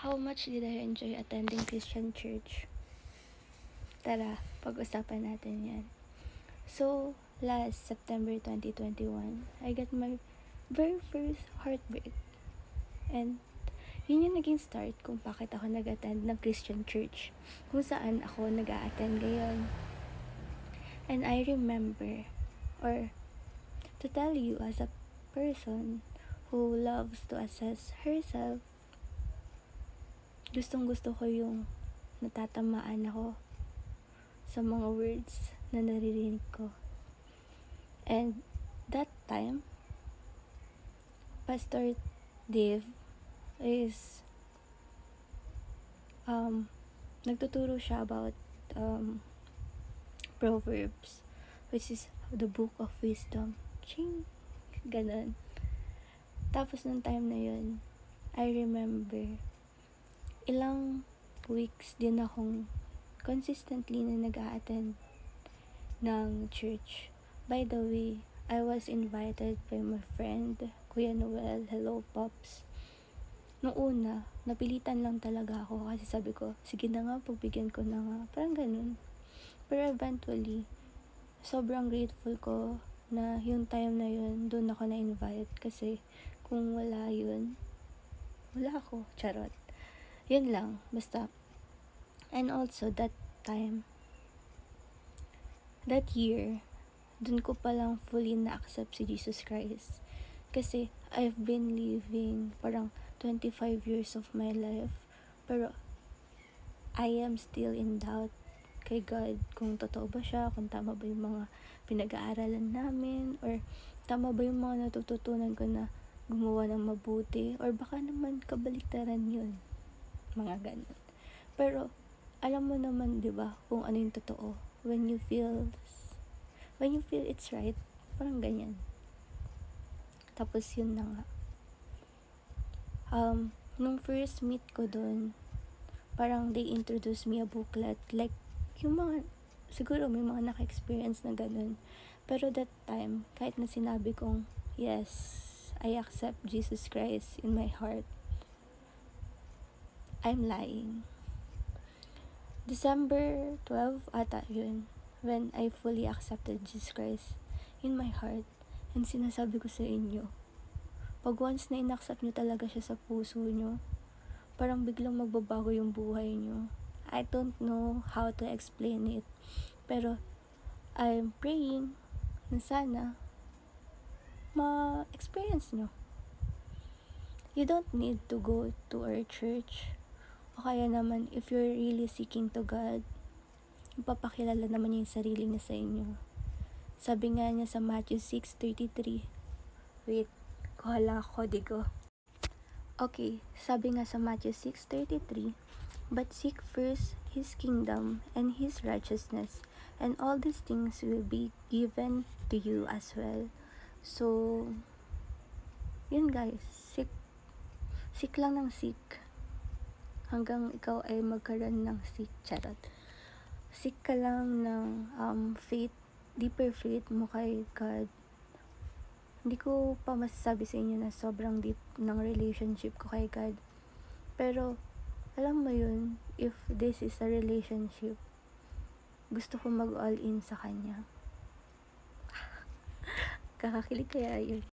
How much did I enjoy attending Christian church? Tara, pag-usapan natin yan. So, last September 2021, I got my very first heartbreak. And yun yung naging start kung bakit ako nag-attend ng Christian church, kung saan ako nag-a-attend ngayon. And I remember, or to tell you as a person who loves to assess herself, gustong-gusto ko yung natatamaan ako sa mga words na naririnig ko. And that time, Pastor Dave is nagtuturo siya about Proverbs, which is the book of wisdom. Ching! Ganon. Tapos nung time na yun, I remember ilang weeks din akong consistently na nag-a-attend ng church. By the way, I was invited by my friend, Kuya Noel. Hello, Pops. Noong una, napilitan lang talaga ako kasi sabi ko, sige na nga, pagbigyan ko na nga. Parang ganun. Pero eventually, sobrang grateful ko na yung time na yun, doon ako na-invite. Kasi kung wala yun, wala ako. Charot. Yun lang. Basta. And also, that year, dun ko palang fully na-accept si Jesus Christ. Kasi, I've been living parang 25 years of my life. Pero, I am still in doubt kay God kung totoo ba siya, kung tama ba yung mga pinag-aaralan namin, or tama ba yung mga natututunan ko na gumawa ng mabuti, or baka naman kabaliktaran yun. Mga ganun. Pero, alam mo naman, di ba, kung ano yung totoo. When you feel it's right, parang ganyan. Tapos yun na nga. Nung first meet ko dun, parang they introduced me a booklet. Like, yung mga, siguro may mga naka-experience na ganun. Pero that time, kahit na sinabi kong, yes, I accept Jesus Christ in my heart, I'm lying. December 12 ata yun, when I fully accepted Jesus Christ in my heart. And sinasabi ko sa inyo, pag once na inaccept nyo talaga siya sa puso nyo, parang biglang magbabago yung buhay nyo. I don't know how to explain it, pero I'm praying na sana ma-experience nyo. You don't need to go to our church. O kaya naman, if you're really seeking to God, ipapakilala naman niya yung sarili niya sa inyo. Sabi nga niya sa Matthew 6:33. Wait, kuha lang ako kodigo. Okay, sabi nga sa Matthew 6:33, but seek first His kingdom and His righteousness, and all these things will be given to you as well. So, yun guys, seek lang ng seek. Hanggang ikaw ay magkaroon ng seek. Charot. Seek ka lang ng faith, deeper faith mo kay God. Hindi ko pa masasabi sa inyo na sobrang deep ng relationship ko kay God. Pero, alam mo yun, if this is a relationship, gusto ko mag-all in sa Kanya. Kakakilig kaya yun.